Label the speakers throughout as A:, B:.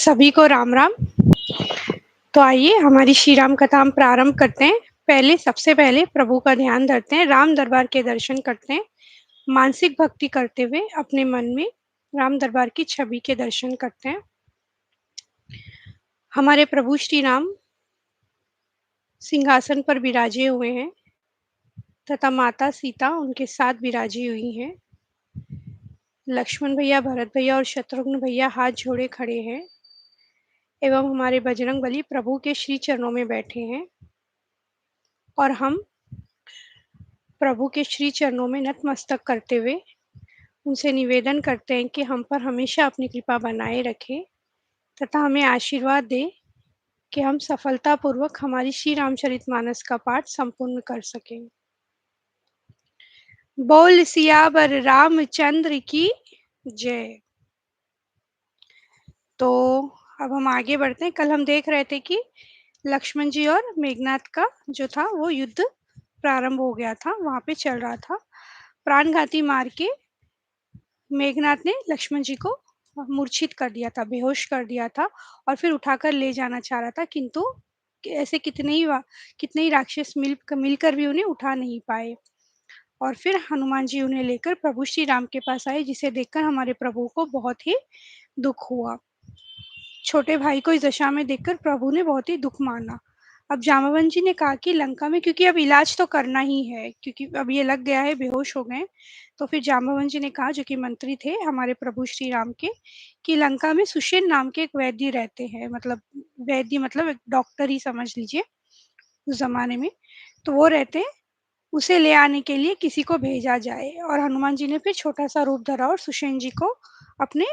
A: सभी को राम राम। तो आइए हमारी श्री राम कथा हम प्रारंभ करते हैं। सबसे पहले प्रभु का ध्यान धरते हैं, राम दरबार के दर्शन करते हैं, मानसिक भक्ति करते हुए अपने मन में राम दरबार की छवि के दर्शन करते हैं। हमारे प्रभु श्री राम सिंहासन पर विराजे हुए हैं तथा माता सीता उनके साथ विराजी हुई हैं। लक्ष्मण भैया, भरत भैया और शत्रुघ्न भैया हाथ जोड़े खड़े हैं एवं हमारे बजरंगबली प्रभु के श्री चरणों में बैठे हैं और हम प्रभु के श्री चरणों में नतमस्तक करते हुए उनसे निवेदन करते हैं कि हम पर हमेशा अपनी कृपा बनाए रखें तथा हमें आशीर्वाद दें कि हम सफलतापूर्वक हमारी श्री रामचरितमानस का पाठ संपूर्ण कर सकें। बोल सियावर रामचंद्र की जय। तो अब हम आगे बढ़ते हैं। कल हम देख रहे थे कि लक्ष्मण जी और मेघनाथ का जो था वो युद्ध प्रारंभ हो गया था, वहां पे चल रहा था। प्राणघाती मार के मेघनाथ ने लक्ष्मण जी को मूर्छित कर दिया था, बेहोश कर दिया था और फिर उठाकर ले जाना चाह रहा था, किंतु ऐसे कितने ही राक्षस मिलकर भी उन्हें उठा नहीं पाए। और फिर हनुमान जी उन्हें लेकर प्रभु श्री राम के पास आए, जिसे देखकर हमारे प्रभु को बहुत ही दुख हुआ। छोटे भाई को इस दशा में देखकर प्रभु ने बहुत ही दुख माना। अब जामवन जी ने कहा कि लंका में, क्योंकि अब इलाज तो करना ही है, क्योंकि अब ये लग गया है, बेहोश हो गए। तो फिर जामवन जी ने कहा, जो कि मंत्री थे हमारे प्रभु श्री राम के, कि लंका में सुषेण नाम के एक वैद्य रहते हैं, मतलब वैद्य मतलब एक डॉक्टर ही समझ लीजिए उस जमाने में। तो वो रहते हैं, उसे ले आने के लिए किसी को भेजा जाए। और हनुमान जी ने फिर छोटा सा रूप धरा और सुषेण जी को अपने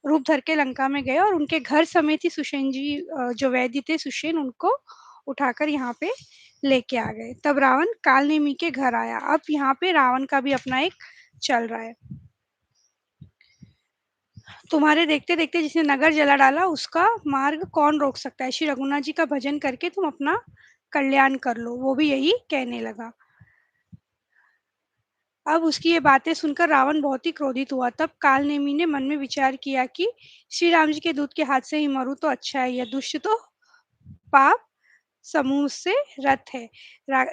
A: रूप धर के लंका में गए और उनके घर समेत ही सुषेण जी, जो वैद्य थे सुषेण, उनको उठाकर यहाँ पे लेके आ गए। तब रावण कालनेमी के घर आया। अब यहाँ पे रावण का भी अपना एक चल रहा है। तुम्हारे देखते देखते जिसने नगर जला डाला उसका मार्ग कौन रोक सकता है। श्री रघुनाथ जी का भजन करके तुम अपना कल्याण कर लो, वो भी यही कहने लगा। अब उसकी ये बातें सुनकर रावण बहुत ही क्रोधित हुआ। तब कालनेमी ने मन में विचार किया कि श्री राम जी के दूत के हाथ से ही मरूं तो अच्छा है, यह दुष्ट तो पाप समूह से रथ है। रा,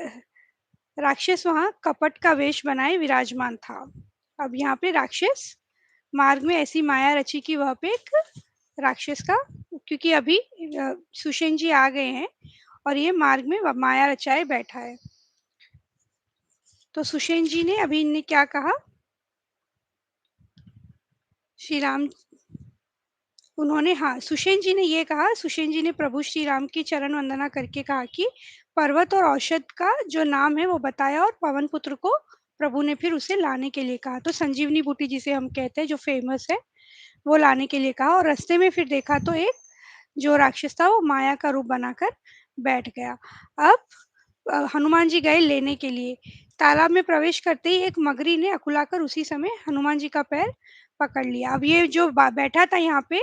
A: राक्षस वहां कपट का वेश बनाए विराजमान था। अब यहाँ पे राक्षस मार्ग में ऐसी माया रची कि वह पे एक राक्षस का, क्योंकि अभी सुषेण जी आ गए हैं और ये मार्ग में माया रचाए बैठा है। तो सुषेण जी ने अभी इनने क्या कहा, श्री राम उन्होंने, हाँ, सुषेण जी ने ये कहा, सुषेण जी ने प्रभु श्री राम की चरण वंदना करके कहा कि पर्वत और औषध का जो नाम है वो बताया और पवन पुत्र को प्रभु ने फिर उसे लाने के लिए कहा। तो संजीवनी बूटी जिसे हम कहते हैं, जो फेमस है, वो लाने के लिए कहा। और रास्ते में फिर देखा तो एक जो राक्षस था वो माया का रूप बनाकर बैठ गया। अब हनुमान जी गए लेने के लिए। तालाब में प्रवेश करते ही एक मगरी ने अकुलाकर उसी समय हनुमान जी का पैर पकड़ लिया। अब ये जो बैठा था यहाँ पे,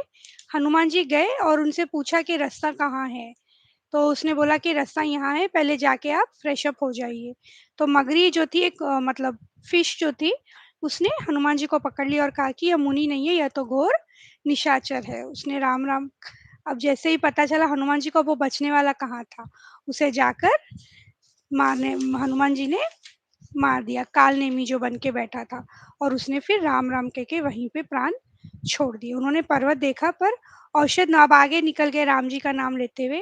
A: हनुमान जी गए और उनसे पूछा कि रास्ता कहाँ है। तो उसने बोला कि रास्ता यहाँ है, पहले जाके आप फ्रेश अप हो जाइए। तो मगरी जो थी एक मतलब फिश जो थी, उसने हनुमान जी को पकड़ लिया और कहा कि यह मुनि नहीं है, यह तो घोर निशाचर है। उसने राम राम। अब जैसे ही पता चला हनुमान जी को, वो बचने वाला कहाँ था, उसे जाकर मारने हनुमान जी ने मार दिया, काल नेमी जो बन के बैठा था। और उसने फिर राम राम कह के वहीं पे प्राण छोड़ दिए। उन्होंने पर्वत देखा पर औषध ना, अब आगे निकल गए राम जी का नाम लेते हुए।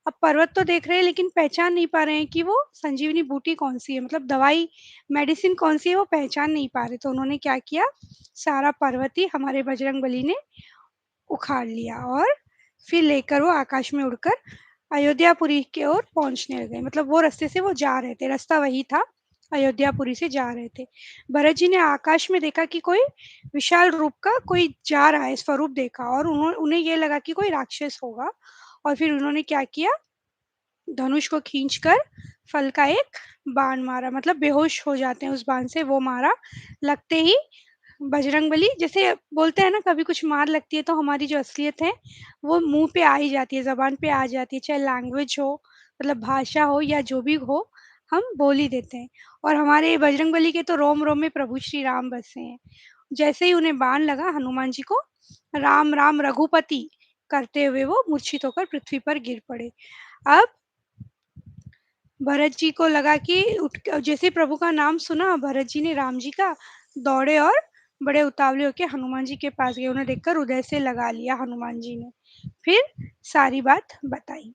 A: अब पर्वत तो देख रहे हैं लेकिन पहचान नहीं पा रहे हैं कि वो संजीवनी बूटी कौन सी है, मतलब दवाई मेडिसिन कौन सी है, वो पहचान नहीं पा रहे। तो उन्होंने क्या किया, सारा पर्वत ही हमारे बजरंग बली ने उखाड़ लिया और फिर लेकर वो आकाश में उड़कर अयोध्यापुरी की ओर पहुंचने लगे। मतलब वो रास्ते से वो जा रहे थे, रास्ता वही था, अयोध्यापुरी से जा रहे थे। भरत जी ने आकाश में देखा कि कोई विशाल रूप का कोई जा रहा है, स्वरूप देखा और उन्हें ये लगा कि कोई राक्षस होगा। और फिर उन्होंने क्या किया, धनुष को खींचकर फल का एक बाण मारा, मतलब बेहोश हो जाते हैं उस बाण से, वो मारा। लगते ही बजरंगबली, जैसे बोलते हैं ना, कभी कुछ मार लगती है तो हमारी जो असलियत है वो मुंह पे आ ही जाती है, जबान पे आ जाती है, चाहे लैंग्वेज हो, मतलब भाषा हो या जो भी हो, हम बोल ही देते हैं। और हमारे बजरंगबली के तो रोम रोम में प्रभु श्री राम बसे हैं। जैसे ही उन्हें बाण लगा हनुमान जी को, राम राम रघुपति करते हुए वो मूर्छित होकर पृथ्वी पर गिर पड़े। अब भरत जी को लगा कि जैसे ही प्रभु का नाम सुना, भरत जी ने राम जी का, दौड़े और बड़े उतावले होके हनुमान जी के पास गए। उन्हें देखकर हृदय से लगा लिया हनुमान जी ने। फिर सारी बात बताई।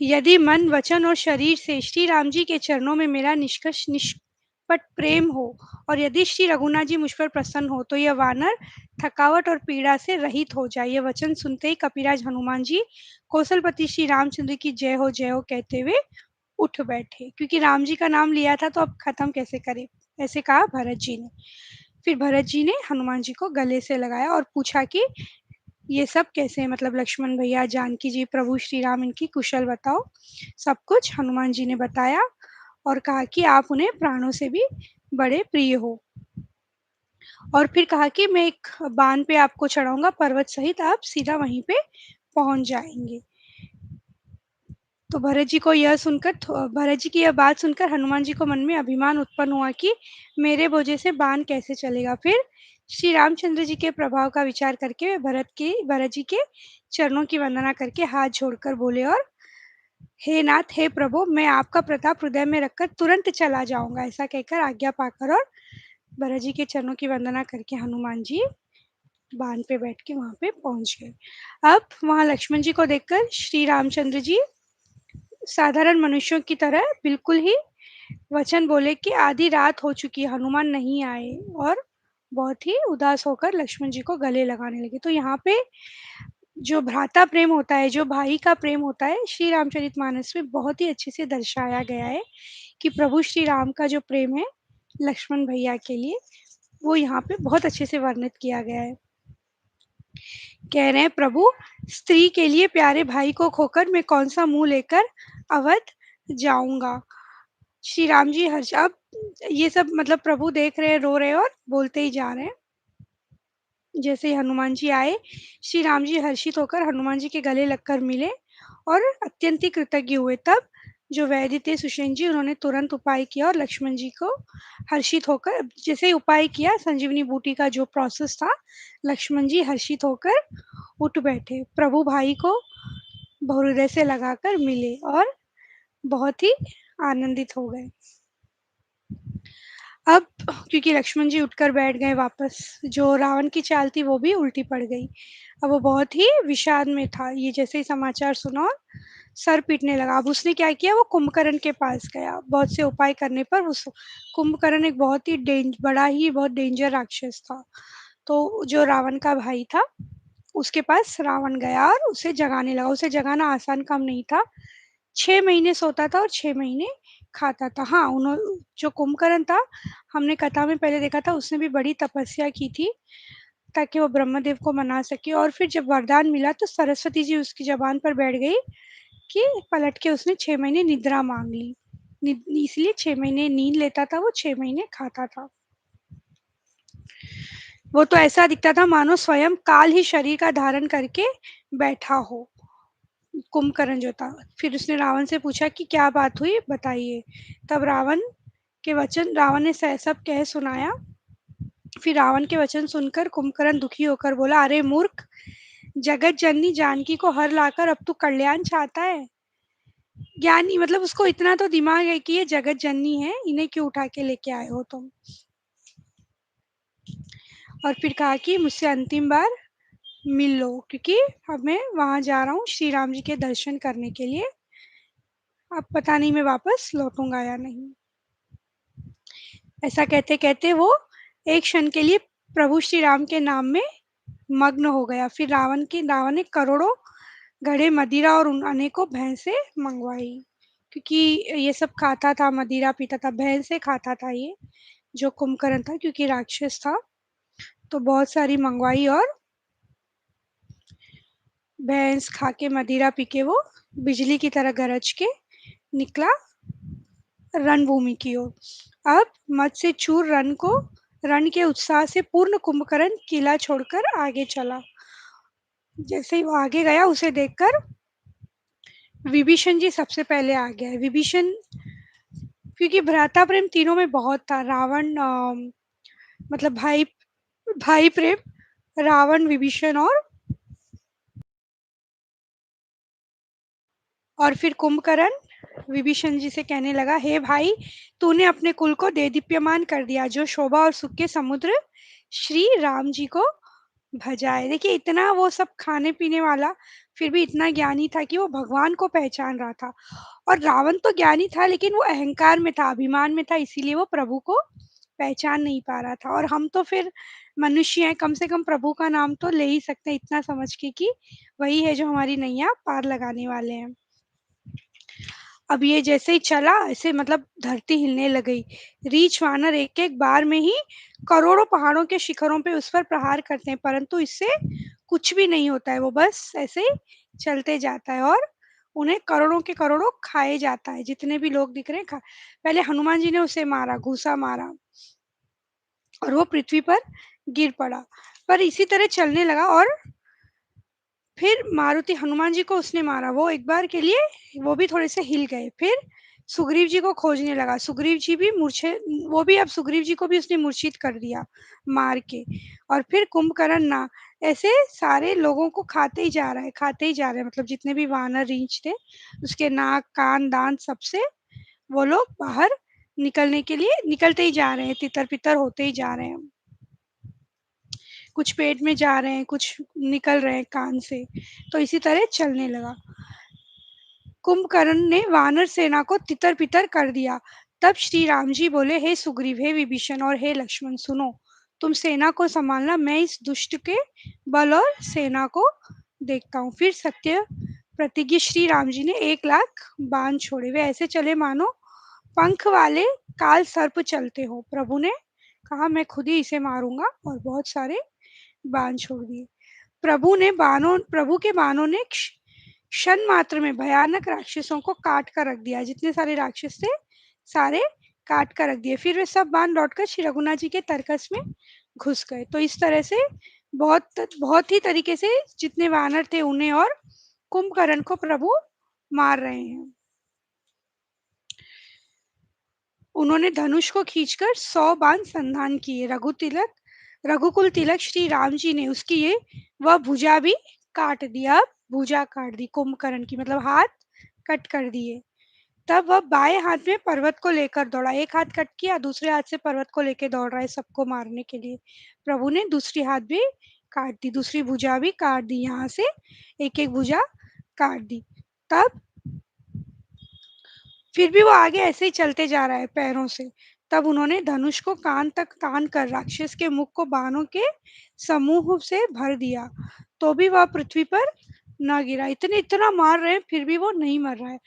A: यदि मन, वचन और शरीर से श्री राम जी के चरणों में मेरा निष्कपट प्रेम हो, और यदि श्री रघुनाथ जी मुझ पर प्रसन्न हो, तो यह वानर थकावट और पीड़ा से रहित हो जाए। यह वचन सुनते ही कपिराज हनुमान जी कौशलपति श्री रामचंद्र की जय हो कहते हुए उठ बैठे, क्योंकि राम जी का नाम लिया था तो अब खत्म कैसे करे, ऐसे कहा भरत जी ने। फिर भरत जी ने हनुमान जी को गले से लगाया और पूछा कि ये सब कैसे, मतलब लक्ष्मण भैया, जानकी जी, प्रभु श्री राम, इनकी कुशल बताओ। सब कुछ हनुमान जी ने बताया और कहा कि आप उन्हें प्राणों से भी बड़े प्रिय हो। और फिर कहा कि मैं एक बांध पे आपको चढ़ाऊंगा पर्वत सहित, आप सीधा वहीं पे पहुंच जाएंगे। तो भरत जी की यह बात सुनकर हनुमान जी को मन में अभिमान उत्पन्न हुआ कि मेरे बोझे से बाण कैसे चलेगा। फिर श्री रामचंद्र जी के प्रभाव का विचार करके वे भरत जी के चरणों की वंदना करके हाथ जोड़कर बोले, और हे नाथ, हे प्रभु, मैं आपका प्रताप हृदय में रखकर तुरंत चला जाऊंगा। ऐसा कहकर आज्ञा पाकर और भरत जी के चरणों की वंदना करके हनुमान जी बाण पे बैठ के वहां पे पहुंच गए। अब वहां लक्ष्मण जी को देखकर श्री रामचंद्र जी साधारण मनुष्यों की तरह बिल्कुल ही वचन बोले कि आधी रात हो चुकी है, हनुमान नहीं आए, और बहुत ही उदास होकर लक्ष्मण जी को गले लगाने लगे। तो यहाँ पे जो भ्राता प्रेम होता है, जो भाई का प्रेम होता है, श्री रामचरितमानस में बहुत ही अच्छे से दर्शाया गया है कि प्रभु श्री राम का जो प्रेम है लक्ष्मण भैया के लिए, वो यहाँ पे बहुत अच्छे से वर्णित किया गया है। कह रहे हैं, प्रभु, स्त्री के लिए प्यारे भाई को खोकर मैं कौन सा मुंह लेकर अवध जाऊंगा। श्री राम जी हर्ष, अब ये सब मतलब प्रभु देख रहे हैं, रो रहे हैं और बोलते ही जा रहे हैं। जैसे ही हनुमान जी आए, श्री राम जी हर्षित होकर हनुमान जी के गले लगकर मिले और अत्यंत ही कृतज्ञ हुए। तब जो वैद्य थे सुषेण जी, उन्होंने तुरंत उपाय किया और लक्ष्मण जी को हर्षित होकर, जैसे ही उपाय किया, संजीवनी बूटी का जो प्रोसेस था, लक्ष्मण जी हर्षित होकर उठ बैठे, प्रभु भाई को बहुहृदय से लगाकर मिले और बहुत ही आनंदित हो गए। अब क्योंकि लक्ष्मण जी उठकर बैठ गए वापस, जो रावण की चाल थी वो भी उल्टी पड़ गई। अब वो बहुत ही विषाद में था, ये जैसे ही समाचार सुना और सर पीटने लगा। अब उसने क्या किया, वो कुंभकर्ण के पास गया। बहुत से उपाय करने पर उस कुंभकर्ण एक बहुत ही बहुत डेंजर राक्षस था। तो जो रावण का भाई था, उसके पास रावण गया और उसे जगाने लगा। उसे जगाना आसान काम नहीं था। 6 महीने सोता था और 6 महीने खाता था। हाँ, उन्होंने जो कुंभकर्ण था, हमने कथा में पहले देखा था, उसने भी बड़ी तपस्या की थी ताकि वो ब्रह्मदेव को मना सके। और फिर जब वरदान मिला तो सरस्वती जी उसकी जबान पर बैठ गई कि पलट के उसने 6 महीने निद्रा मांग ली। इसलिए 6 महीने नींद लेता था वो, 6 महीने खाता था। वो तो ऐसा दिखता था मानो स्वयं काल ही शरीर का धारण करके बैठा हो, कुंभकर्ण जो था। फिर उसने रावण से पूछा कि क्या बात हुई, बताइए। तब रावण ने सब कह सुनाया। फिर रावण के वचन सुनकर कुंभकर्ण दुखी होकर बोला, अरे मूर्ख, जगत जननी जानकी को हर लाकर अब तू कल्याण चाहता है। ज्ञानी मतलब उसको इतना तो दिमाग है कि ये जगत जननी है, इन्हें क्यों उठा के लेके आए हो तुम। और फिर कहा कि मुझसे अंतिम बार मिल लो, क्योंकि अब मैं वहां जा रहा हूँ श्री राम जी के दर्शन करने के लिए। अब पता नहीं मैं वापस लौटूंगा या नहीं। ऐसा कहते कहते वो एक क्षण के लिए प्रभु श्री राम के नाम में मग्न हो गया। फिर रावण ने करोड़ों घड़े मदिरा और उन अनेकों भैंसे मंगवाई, क्योंकि ये सब खाता था, मदिरा पीता था, भैंसे खाता था ये जो कुंभकर्ण था, क्योंकि राक्षस था। तो बहुत सारी मंगवाई और भैंस खा के, मदिरा पी के वो बिजली की तरह गरज के निकला रणभूमि की ओर। अब मत से चूर रण के उत्साह से पूर्ण कुंभकर्ण किला छोड़कर आगे चला। जैसे ही वो आगे गया, उसे देखकर विभीषण जी सबसे पहले आ गया। विभीषण, क्योंकि भ्राता प्रेम तीनों में बहुत था। रावण मतलब भाई भाई प्रेम, रावण, विभीषण और फिर कुंभकर्ण विभीषण जी से कहने लगा, हे भाई, तूने अपने कुल को देदीप्यमान कर दिया, जो शोभा और सुख के समुद्र श्री राम जी को भजाए। देखिए, इतना वो सब खाने पीने वाला, फिर भी इतना ज्ञानी था कि वो भगवान को पहचान रहा था। और रावण तो ज्ञानी था, लेकिन वो अहंकार में था, अभिमान में था, इसीलिए वो प्रभु को पहचान नहीं पा रहा था। और हम तो फिर मनुष्य हैं, कम से कम प्रभु का नाम तो ले ही सकते हैं, इतना समझ के कि वही है जो हमारी नैया पार लगाने वाले हैं। अब ये जैसे ही चला, ऐसे मतलब धरती हिलने लग गई। रीछ वानर एक एक बार में ही करोड़ों पहाड़ों के शिखरों पे उस पर प्रहार करते हैं, परंतु इससे कुछ भी नहीं होता है। वो बस ऐसे ही चलते जाता है और उन्हें करोड़ों के करोड़ों खाए जाता है। जितने भी लोग दिख रहे हैं, पहले हनुमान जी ने उसे मारा, घूसा मारा, और वो पृथ्वी पर गिर पड़ा। पर इसी तरह चलने लगा, और फिर मारुति हनुमान जी को उसने मारा, वो एक बार के लिए वो भी थोड़े से हिल गए। फिर सुग्रीव जी को खोजने लगा, सुग्रीव जी भी मूर्छे, वो भी, अब सुग्रीव जी को भी उसने मूर्छित कर दिया मार के। और फिर कुंभकर्ण ना, ऐसे सारे लोगों को खाते ही जा रहा है, खाते ही जा रहे हैं, मतलब जितने भी वानर रीछ थे, उसके नाक कान दांत सबसे वो लोग बाहर निकलने के लिए निकलते ही जा रहे हैं, तितर बितर होते ही जा रहे हैं। कुछ पेट में जा रहे हैं, कुछ निकल रहे हैं कान से। तो इसी तरह चलने लगा। कुंभकर्ण ने वानर सेना को तितर बितर कर दिया। तब श्री राम जी बोले, हे सुग्रीव, हे विभीषण और हे लक्ष्मण, सुनो, तुम सेना को संभालना, मैं इस दुष्ट के बल और सेना को देखता हूँ। फिर सत्य प्रतिज्ञ श्री राम जी ने 1 लाख बाण छोड़े, वे ऐसे चले मानो पंख वाले काल सर्प चलते हो। प्रभु ने कहा, मैं खुद ही इसे मारूंगा, और बहुत सारे बाण छोड़ दिए। प्रभु के बाणों ने क्षण मात्र में भयानक राक्षसों को काट कर रख दिया। जितने सारे राक्षस थे, सारे काट कर रख दिए। फिर वे सब बाण लौटकर श्री रघुनाथ जी के तरकस में घुस गए। तो इस तरह से बहुत बहुत ही तरीके से जितने वानर थे उन्हें और कुंभकर्ण को प्रभु मार रहे हैं। उन्होंने धनुष को खींचकर 100 बाण संधान किए। रघुकुल तिलक श्री राम जी ने उसकी ये वह भुजा भी काट दिया। भुजा काट दी कुंभकर्ण की, मतलब हाथ कट कर दिए। तब वह बाएं हाथ में पर्वत को लेकर दौड़ा, एक हाथ कट किया, दूसरे हाथ से पर्वत को लेकर दौड़ रहा है सबको मारने के लिए। प्रभु ने दूसरी हाथ भी काट दी, दूसरी भुजा भी काट दी, यहाँ से एक एक भुजा काट दी। तब फिर भी वो आगे ऐसे ही चलते जा रहा है पैरों से। तब उन्होंने धनुष को कान तक तान कर राक्षस के मुख को बाणों के समूह से भर दिया, तो भी वह पृथ्वी पर न गिरा। इतने इतना मार रहे हैं, फिर भी वो नहीं मर रहा है।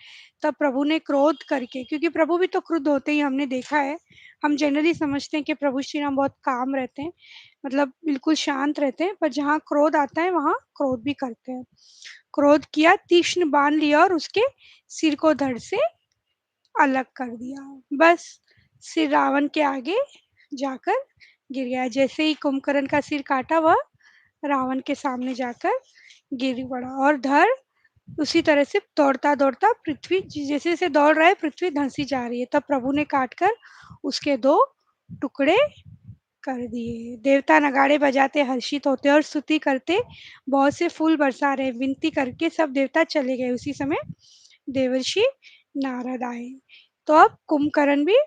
A: तब प्रभु ने क्रोध करके, क्योंकि प्रभु भी तो क्रुद्ध होते ही हमने देखा है। हम जनरली समझते हैं कि प्रभु श्री राम बहुत काम रहते हैं, मतलब बिल्कुल शांत रहते हैं, पर जहाँ क्रोध आता है वहां क्रोध भी करते हैं। क्रोध किया, तीक्ष्ण बाण लिया और उसके सिर को धड़ से अलग कर दिया। बस सिर रावण के आगे जाकर गिर गया। जैसे ही कुंभकर्ण का सिर काटा, वह रावण के सामने जाकर गिर पड़ा, और धड़ उसी तरह से दौड़ता दौड़ता पृथ्वी, जैसे जैसे दौड़ रहा है पृथ्वी धंसी जा रही है। तब प्रभु ने काट कर उसके 2 टुकड़े कर दिए। देवता नगाड़े बजाते हर्षित होते और स्तुति करते, बहुत से फूल बरसा रहे, विनती करके सब देवता चले गए। उसी समय देवर्षि नारद आए। तो अब कुंभकर्ण भी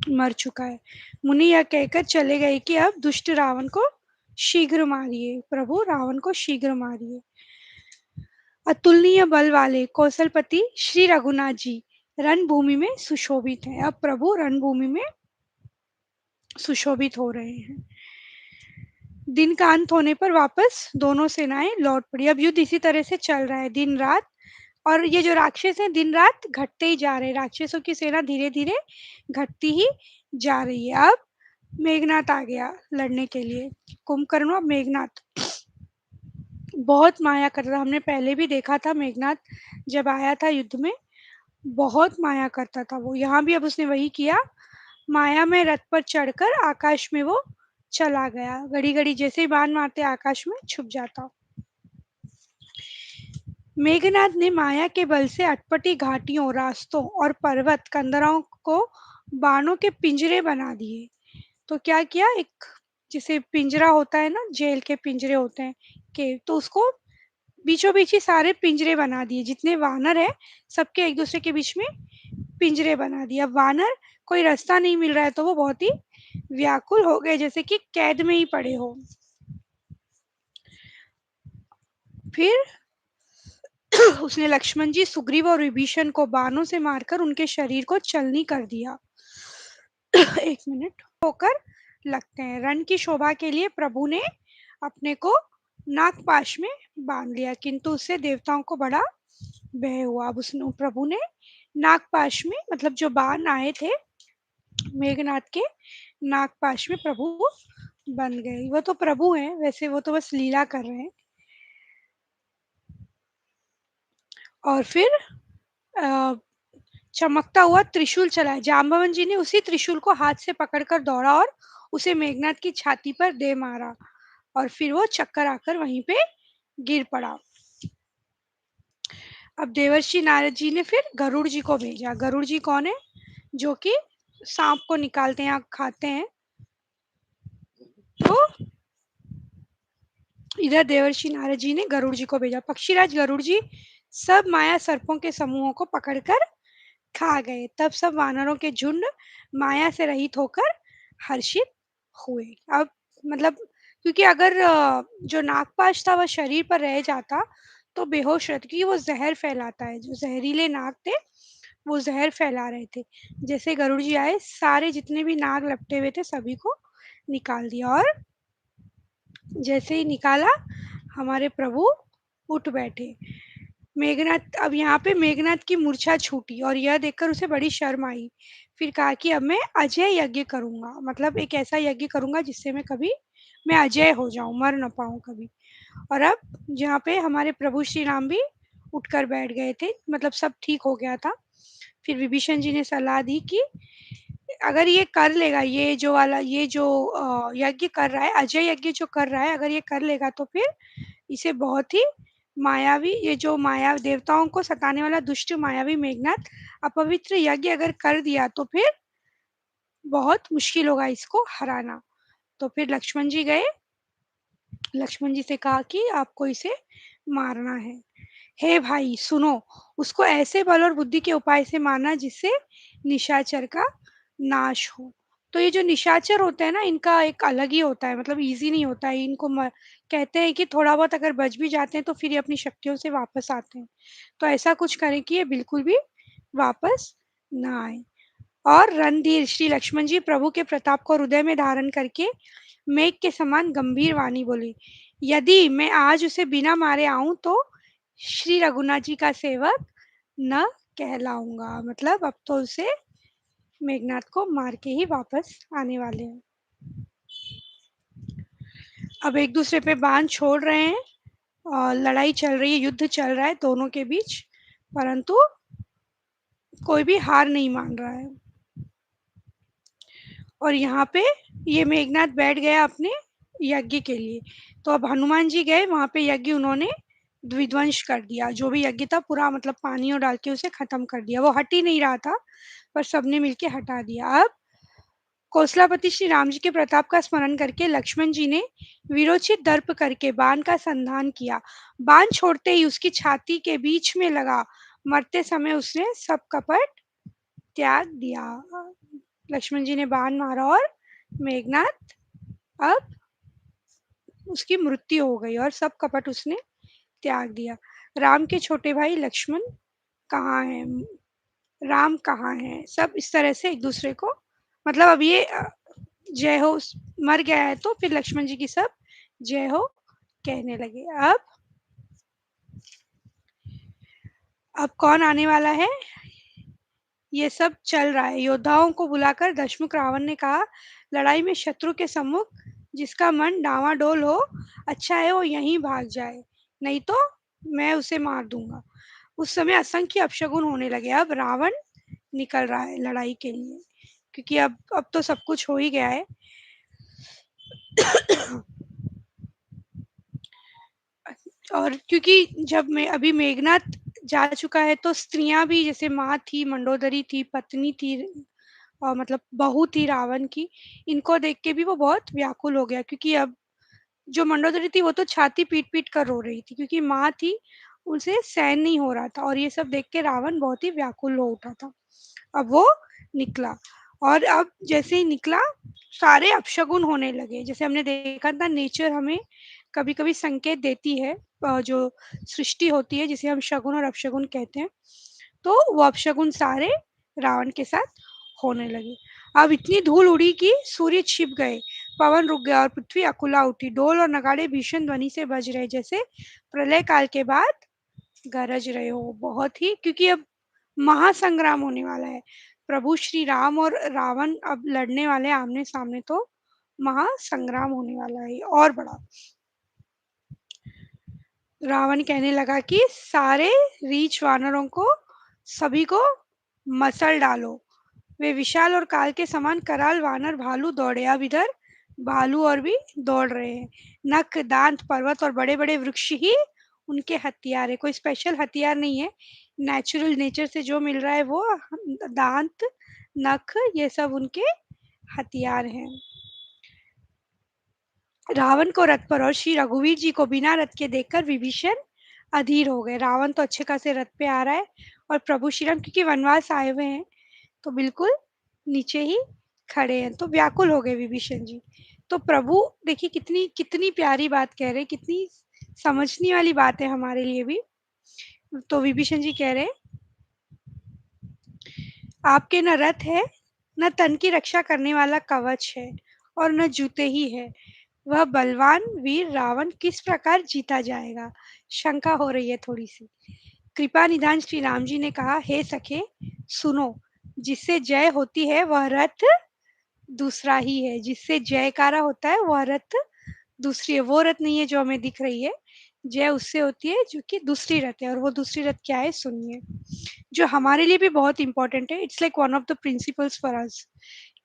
A: मर चुका है। मुनि यह कहकर चले गए कि अब दुष्ट रावण को शीघ्र मारिए, प्रभु रावण को शीघ्र मारिए। अतुलनीय बल वाले कौशलपति श्री रघुनाथ जी रणभूमि में सुशोभित हैं। अब प्रभु रणभूमि में सुशोभित हो रहे हैं। दिन का अंत होने पर वापस दोनों सेनाएं लौट पड़ी। अब युद्ध इसी तरह से चल रहा है दिन रात, और ये जो राक्षस हैं दिन रात घटते ही जा रहे हैं। राक्षसों की सेना धीरे धीरे घटती ही जा रही है। अब मेघनाथ आ गया लड़ने के लिए। कुंभकर्ण और मेघनाथ बहुत माया करता था, हमने पहले भी देखा था मेघनाथ जब आया था युद्ध में, बहुत माया करता था वो। यहाँ भी अब उसने वही किया, माया में रथ पर चढ़कर आकाश में वो चला गया। घड़ी घड़ी जैसे ही बाण मारते आकाश में छुप जाता। मेघनाथ ने माया के बल से अटपटी घाटियों, रास्तों और पर्वत कंदरों को बाणों के पिंजरे बना दिए। तो क्या किया, एक जैसे पिंजरा होता है ना, जेल के पिंजरे होते हैं, केव, तो उसको बीचों बीच ही सारे पिंजरे बना दिए, जितने वानर है सबके एक दूसरे के बीच में पिंजरे बना दिए। अब वानर कोई रास्ता नहीं मिल रहा है तो वो बहुत ही व्याकुल हो गए, जैसे कि कैद में ही पड़े हो। फिर उसने लक्ष्मण जी, सुग्रीव और विभीषण को बाणों से मारकर उनके शरीर को चलनी कर दिया। एक मिनट होकर लगते हैं। रण की शोभा के लिए प्रभु ने अपने को नागपाश में बांध लिया, किंतु उससे देवताओं को बड़ा भय हुआ। अब उसने, प्रभु ने नागपाश में, मतलब जो बाण आए थे मेघनाथ के, नागपाश में प्रभु बन गए। वो तो प्रभु हैं, वैसे वो तो बस लीला कर रहे हैं। और फिर अ, चमकता हुआ त्रिशूल चलाया। जाम्बवन जी ने उसी त्रिशूल को हाथ से पकड़कर दौड़ा और उसे मेघनाथ की छाती पर दे मारा, और फिर वो चक्कर आकर वहीं पे गिर पड़ा। अब देवर्षि नारद जी ने फिर गरुड़ जी को भेजा। गरुड़ जी कौन है? जो कि सांप को निकालते हैं या खाते हैं। तो इधर देवर्षि नारद जी ने गरुड़ जी को भेजा। पक्षीराज गरुड़ जी सब माया सर्पों के समूहों को पकड़कर खा गए। तब सब वानरों के झुंड माया से रहित होकर हर्षित हुए। अब मतलब, क्योंकि अगर जो नागपाश था वह शरीर पर रह जाता तो बेहोश रहते, क्योंकि वो जहर फैलाता है। जो जहरीले नाग थे वो जहर फैला रहे थे। जैसे गरुड़ जी आए, सारे जितने भी नाग लपटे हुए थे सभी को निकाल दिया, और जैसे ही निकाला हमारे प्रभु उठ बैठे। मेघनाथ, अब यहाँ पे मेघनाथ की मूर्छा छूटी और यह देखकर उसे बड़ी शर्म आई। फिर कहा कि अब मैं अजय यज्ञ करूंगा, मतलब एक ऐसा यज्ञ करूंगा जिससे मैं अजय हो जाऊं, मर ना पाऊं कभी। और अब जहाँ पे हमारे प्रभु श्री राम भी उठकर बैठ गए थे, मतलब सब ठीक हो गया था। फिर विभीषण जी ने सलाह दी कि अगर ये कर लेगा, ये जो वाला, ये जो यज्ञ कर रहा है, अजय यज्ञ जो कर रहा है, अगर ये कर लेगा तो फिर इसे बहुत ही मायावी, ये जो माया देवताओं को सताने वाला दुष्ट मायावी मेघनाथ अपवित्र यज्ञ अगर कर दिया तो फिर बहुत मुश्किल होगा इसको हराना। तो फिर लक्ष्मण जी गए, लक्ष्मण जी से कहा कि आपको इसे मारना है। हे भाई सुनो, उसको ऐसे बल और बुद्धि के उपाय से मारना जिससे निशाचर का नाश हो। तो ये जो निशाचर होते हैं ना, इनका एक अलग ही होता है, मतलब इजी नहीं होता है इनको। कहते हैं कि थोड़ा बहुत अगर बच भी जाते हैं तो फिर ये अपनी शक्तियों से वापस आते हैं। तो ऐसा कुछ करें कि ये बिल्कुल भी वापस ना आए। और रणधीर श्री लक्ष्मण जी प्रभु के प्रताप को हृदय में धारण करके मेघ के समान गंभीर वाणी बोली, यदि मैं आज उसे बिना मारे आऊं तो श्री रघुनाथ जी का सेवक न कहलाऊंगा। मतलब अब तो उसे, मेघनाथ को मार के ही वापस आने वाले हैं। अब एक दूसरे पे बाण छोड़ रहे हैं और लड़ाई चल रही है, युद्ध चल रहा है दोनों के बीच, परंतु कोई भी हार नहीं मान रहा है। और यहाँ पे ये मेघनाथ बैठ गया अपने यज्ञ के लिए। तो अब हनुमान जी गए वहां पे, यज्ञ उन्होंने विध्वंस कर दिया। जो भी यज्ञ था पूरा, मतलब पानी और डाल के उसे खत्म कर दिया। वो हट ही नहीं रहा था, पर सबने मिलके हटा दिया। अब कौशलापति श्री राम जी के प्रताप का स्मरण करके लक्ष्मण जी ने वीरोचित दर्प करके बाण का संधान किया। बाण छोड़ते ही उसकी छाती के बीच में लगा। मरते समय उसने सब कपट त्याग दिया। लक्ष्मण जी ने बाण मारा और मेघनाथ, अब उसकी मृत्यु हो गई और सब कपट उसने त्याग दिया। राम के छोटे भाई लक्ष्मण कहाँ हैं, राम कहाँ हैं, सब इस तरह से एक दूसरे को, मतलब अब ये जय हो, मर गया है तो फिर लक्ष्मण जी की सब जय हो कहने लगे। अब कौन आने वाला है, ये सब चल रहा है। योद्धाओं को बुलाकर दशमुख रावण ने कहा, लड़ाई में शत्रु के सम्मुख जिसका मन डावाडोल हो, अच्छा है वो यहीं भाग जाए, नहीं तो मैं उसे मार दूंगा। उस समय असंख्य अपशगुन होने लगे। अब रावण निकल रहा है लड़ाई के लिए, क्योंकि अब तो सब कुछ हो ही गया है। और क्योंकि जब मैं अभी मेघनाथ जा चुका है तो स्त्रियां भी, जैसे माँ थी, मंडोदरी थी, पत्नी थी, मतलब बहू थी रावण की, इनको देख के भी वो बहुत व्याकुल हो गया क्योंकि अब जो मंडोदरी थी वो तो छाती पीट-पीट कर रो रही थी क्योंकि माँ थी, उसे सहन नहीं हो रहा था और ये सब देख के रावण बहुत ही व्याकुल हो उठा था। अब वो निकला और अब जैसे ही निकला, सारे अपशगुन होने लगे। जैसे हमने देखा था नेचर हमें कभी-कभी संकेत देती है जो सृष्टि होती है जिसे हम शगुन और अपशगुन कहते हैं, तो वो अपशगुन सारे रावण के साथ होने लगे। अब इतनी धूल उड़ी कि सूर्य छिप गए, पवन रुक गया और पृथ्वी अकुला उठी। ढोल और नगाड़े भीषण ध्वनि से बज रहे जैसे प्रलय काल के बाद गरज रहे हो। बहुत ही क्योंकि अब महासंग्राम होने वाला है। प्रभु श्री राम और रावण अब लड़ने वाले हैं आमने-सामने तो महासंग्राम होने वाला है और बड़ा। रावण कहने लगा कि सारे रीछ वानरों को सभी को मसल डालो। वे विशाल और काल के समान कराल वानर भालू दौड़े। अब इधर भालू और भी दौड़ रहे हैं। नख, दांत, पर्वत और बड़े-बड़े वृक्ष ही उनके हथियार है। कोई स्पेशल हथियार नहीं है। नेचुरल नेचर से जो मिल रहा है वो दांत, नख ये सब उनके हथियार हैं। रावण को रथ पर और श्री रघुवीर जी को बिना रथ के देखकर विभीषण अधीर हो गए। रावण तो अच्छे खासे रथ पे आ रहा है और प्रभु श्री राम क्योंकि वनवास आए हुए हैं तो बिल्कुल नीचे ही खड़े हैं तो व्याकुल हो गए विभीषण जी। तो प्रभु देखिए कितनी कितनी प्यारी बात कह रहे हैं, कितनी समझने वाली बात है हमारे लिए भी। तो विभीषण जी कह रहे हैं, आपके न रथ है, न तन की रक्षा करने वाला कवच है और न जूते ही है। वह बलवान वीर रावण किस प्रकार जीता जाएगा? शंका हो रही है थोड़ी-सी। कृपा निधान श्री राम जी ने कहा, हे सखे, सुनो, जिससे जय होती है वह रथ दूसरा ही है। जिससे जयकारा होता है वह रथ दूसरी है। वो रथ नहीं है जो हमें दिख रही है। जय उससे होती है जो कि दूसरी रथ है और वो दूसरी रथ क्या है सुनिए। जो हमारे लिए भी बहुत इम्पोर्टेंट है। It's like one of the principles for us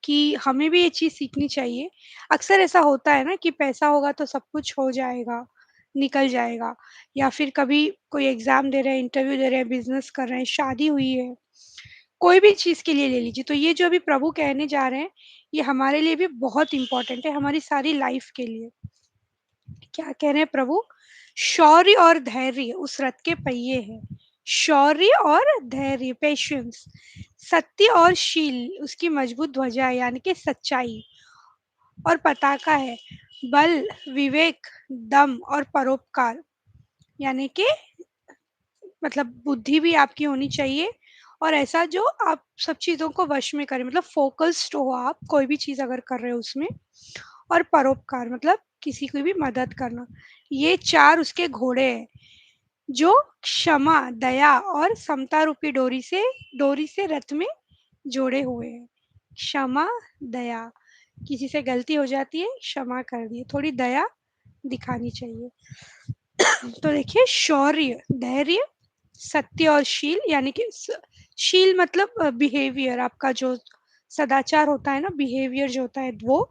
A: कि हमें भी ये चीज़ सीखनी चाहिए। अक्सर ऐसा होता है ना कि पैसा होगा तो सब कुछ हो जाएगा, निकल जाएगा या फिर कभी कोई एग्ज़ाम दे रहे हैं, इंटरव्यू दे रहे हैं, बिज़नेस कर रहे हैं, शादी हुई है, कोई भी चीज़ के लिए ले लीजिए। तो ये जो अभी प्रभु कहने जा रहे हैं, ये हमारे लिए भी बहुत इम्पोर्टेंट है, हमारी सारी लाइफ़ के लिए। क्या कह रहे हैं प्रभु? शौर्य और धैर्य उस रथ के पहिए हैं। शौर्य और धैर्य पेशेंस, सत्य और शील उसकी मजबूत ध्वजा है यानी कि सच्चाई और पताका है। बल, विवेक, दम और परोपकार यानी कि मतलब बुद्धि भी आपकी होनी चाहिए और ऐसा जो आप सब चीज़ों को वश में करें मतलब फ़ोकस्ड हो आप कोई भी चीज़ अगर कर रहे हो उसमें और परोपकार मतलब किसी की भी मदद करना। ये 4 उसके घोड़े हैं, जो क्षमा, दया और समता रूपी डोरी से रथ में जोड़े हुए हैं। क्षमा, दया, किसी से गलती हो जाती है, क्षमा कर दिए, थोड़ी दया दिखानी चाहिए। तो देखिए शौर्य, धैर्य, सत्य और शील यानी कि शील मतलब बिहेवियर आपका जो सदाचार होता है ना बिहेवियर जो होता है वो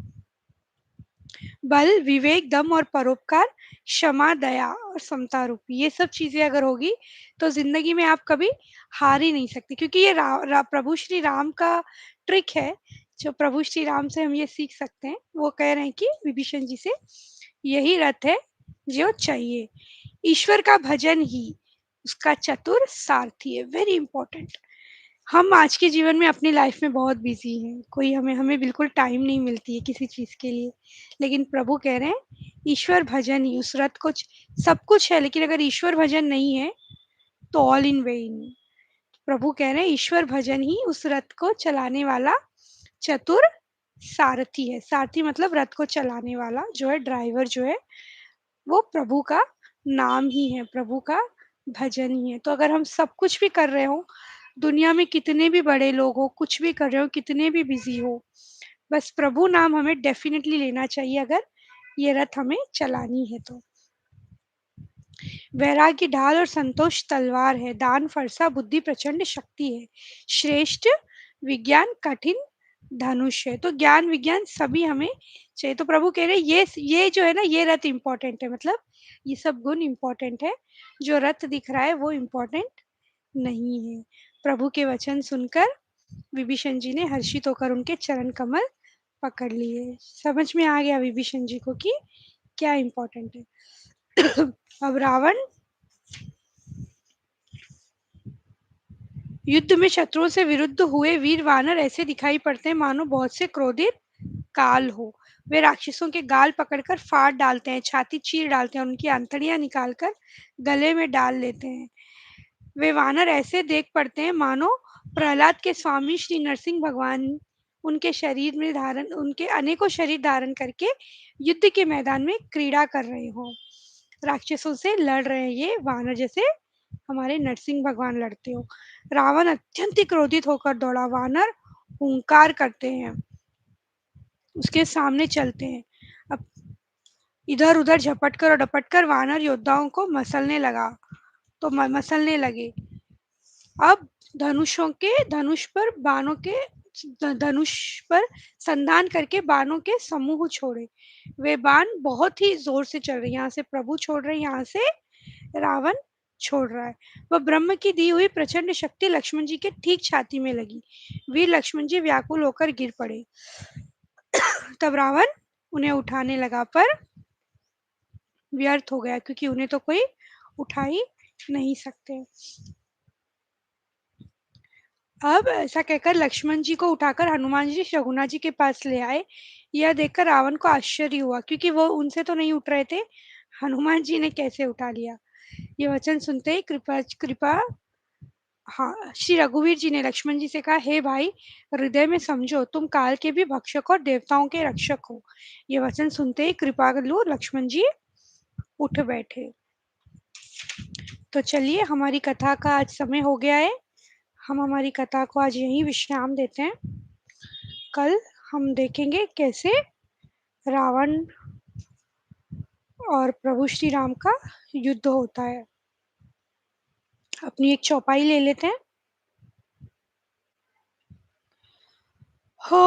A: बल, विवेक, दम और परोपकार, क्षमा, दया और समता रूपी ये सब चीज़ें अगर होगी तो ज़िंदगी में आप कभी हार ही नहीं सकते क्योंकि ये प्रभु श्री राम का ट्रिक है, जो प्रभु श्री राम से हम ये सीख सकते हैं। वो कह रहे हैं कि विभीषण जी से यही रथ है जो चाहिए। ईश्वर का भजन ही उसका चतुर सारथी है, वेरी इंपॉर्टेंट। हम आज के जीवन में अपनी लाइफ में बहुत बिजी हैं कोई हमें हमें बिल्कुल टाइम नहीं मिलती है किसी चीज़ के लिए लेकिन प्रभु कह रहे हैं ईश्वर भजन ही उस रथ को सब कुछ है लेकिन अगर ईश्वर भजन नहीं है तो ऑल इन वेन। प्रभु कह रहे हैं ईश्वर भजन ही उस रथ को चलाने वाला चतुर सारथी है। सारथी मतलब रथ को चलाने वाला जो है ड्राइवर जो है वो प्रभु का नाम ही है, प्रभु का भजन ही है। तो अगर हम सब कुछ भी कर रहे हो, दुनिया में कितने भी बड़े लोग हो, कुछ भी कर रहे हो, कितने भी बिज़ी हो, बस प्रभु नाम हमें डेफ़िनिटली लेना चाहिए अगर ये रथ हमें चलानी है तो। वैराग्य ढाल और संतोष तलवार है, दान फरसा बुद्धि प्रचंड शक्ति है, श्रेष्ठ विज्ञान कठिन धनुष है। तो ज्ञान विज्ञान सभी हमें चाहिए। तो प्रभु कह रहे हैं ये जो है ना ये रथ इम्पोर्टेंट है मतलब ये सब गुण इम्पोर्टेंट है, जो रथ दिख रहा है वो इम्पोर्टेंट नहीं है। प्रभु के वचन सुनकर विभीषण जी ने हर्षित होकर उनके चरण कमल पकड़ लिए। समझ में आ गया विभीषण जी को कि क्या इम्पोर्टेंट है। अब रावण युद्ध में शत्रुओं से विरुद्ध हुए वीर वानर ऐसे दिखाई पड़ते हैं मानो बहुत से क्रोधित काल हो। वे राक्षसों के गाल पकड़कर फाड़ डालते हैं, छाती चीर डालते हैं और उनकी आंतड़ियां निकालकर गले में डाल लेते हैं। वे वानर ऐसे देख पड़ते हैं मानो प्रहलाद के स्वामी श्री नरसिंह भगवान उनके अनेकों शरीर धारण करके युद्ध के मैदान में क्रीड़ा कर रहे हों। राक्षसों से लड़ रहे हैं ये वानर, जैसे हमारे नरसिंह भगवान लड़ते हो। रावण अत्यंत ही क्रोधित होकर दौड़ा। वानर हुंकार करते हैं, उसके सामने चलते हैं। अब इधर उधर झपटकर और डपटकर वानर योद्धाओं को मसलने लगे। अब धनुष पर संधान करके बाणों के समूह छोड़े। वे बाण बहुत ही जोर से चल रहे, यहाँ से प्रभु छोड़ रहे, यहाँ से रावण छोड़ रहा है। वह ब्रह्म की दी हुई प्रचंड शक्ति लक्ष्मण जी के ठीक छाती में लगी। वीर लक्ष्मण जी व्याकुल होकर गिर पड़े। तब रावण उन्हें उठाने लगा, पर व्यर्थ हो गया, क्योंकि उन्हें तो कोई उठा ही नहीं सकते। अब ऐसा कहकर लक्ष्मण जी को उठाकर हनुमान जी रघुनाथ जी के पास ले आए। यह देखकर रावण को आश्चर्य हुआ, क्योंकि वो उनसे तो नहीं उठ रहे थे, हनुमान जी ने कैसे उठा लिया। ये वचन सुनते ही कृपा कृपा हाँ, श्री रघुवीर जी ने लक्ष्मण जी से कहा, हे भाई, हृदय में समझो, तुम काल के भी भक्षक और देवताओं के रक्षक हो। ये वचन सुनते ही कृपालु लक्ष्मण जी उठ बैठे। तो चलिए, हमारी कथा का आज समय हो गया है। हम हमारी कथा को आज यहीं विश्राम देते हैं। कल हम देखेंगे कैसे रावण और प्रभु श्री राम का युद्ध होता है। अपनी एक चौपाई ले लेते हैं। हो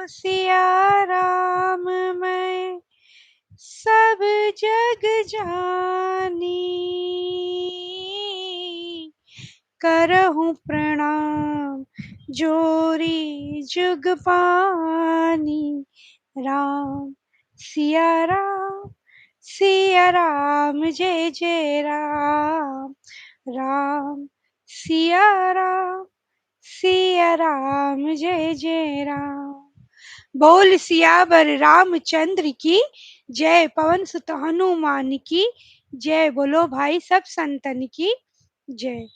A: सिया राम मैं सब जग जानी, करहूँ प्रणाम जोरी जुग पानी। राम सिया राम जय जय राम। राम सिया राम जय जय राम। बोल सियावर रामचंद्र की जय। पवन सुत हनुमान की जय। बोलो भाई सब संतन की जय।